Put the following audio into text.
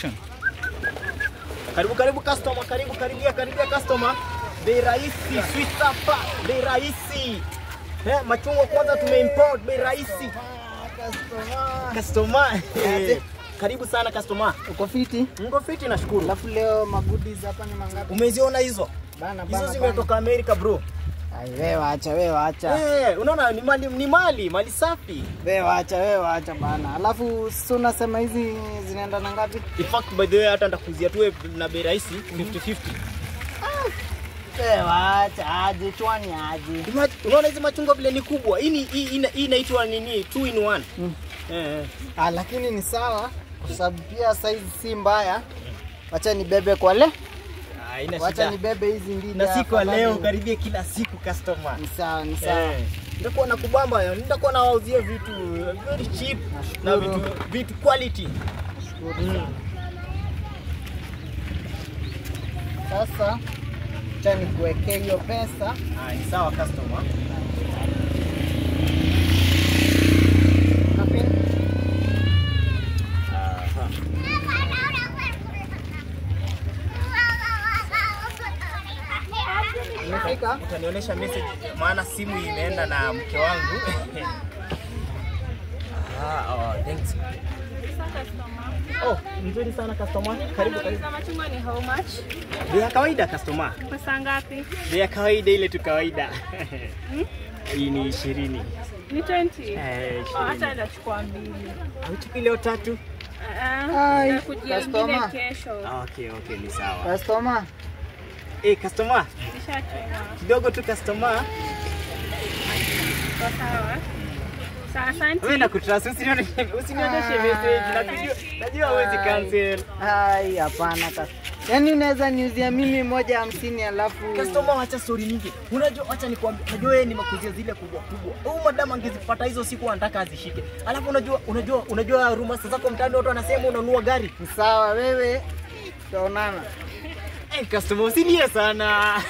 Action. Karibu customer, karibia customer. Bei rahisi, sweet hapa, bei rahisi. Machungwa kwanza tumeimport, bei rahisi. Customer. Karibu sana customer. Uko fiti? Niko fiti nashukuru. Alafu leo magoodies hapa ni mangapi? Umeziona hizo? Hizo zimetoka Amerika bro. Ai wewe acha. Unaona ni mali safi. Wewe acha bana. Alafu sio unasema hizi zinaenda na ngapi? In fact by the way hata nitakuzia tu na bei rahisi 50-50. Wewe acha aje chwani aje. Unaona hizi machungwa vile ni kubwa. Hii inaitwa nini? 2 in 1. Lakini ni sawa kwa sababu pia size si mbaya. Acha nibebe kwa le. Wacha nibebe hizi mbili na siku leo karibia kila siku customer. Ni sawa. Nitakuwa na kubamba, nitakuwa na wauzia vitu very cheap na vitu quality. Sasa acha nikuwekee hiyo pesa. Ni sawa customer. Utanionyesha message maana simu imeenda na mke wangu. Thanks. Nzuri sana customer. Karibu. Machungwa ni how much? Bei ya kawaida customer. Pesa ngapi? Bei ya kawaida ile tu kawaida. Hii ni 20. Ni 20? Acha ndachukua 2. Auchukui leo 3. Nakujia ingine kesho. Okay, ni sawa. Customer. Customer. Nishachukua. Kidogo tu customer. Sawa. Asante. Wewe nakutrust, usinionyeshe message. Najua huwezi cancel. Hapana yaani unaweza niuzia mimi 150 alafu customer acha story nyingi. Unajua acha nikwambie, unajua wewe nimekuzia zile kubwa. Huyu madam angezipata hizo siku anataka azishike. Alafu unajua rumors zako mtaani watu wanasema unanunua gari. Ni sawa wewe. Tutaonana. Customer usilie sana.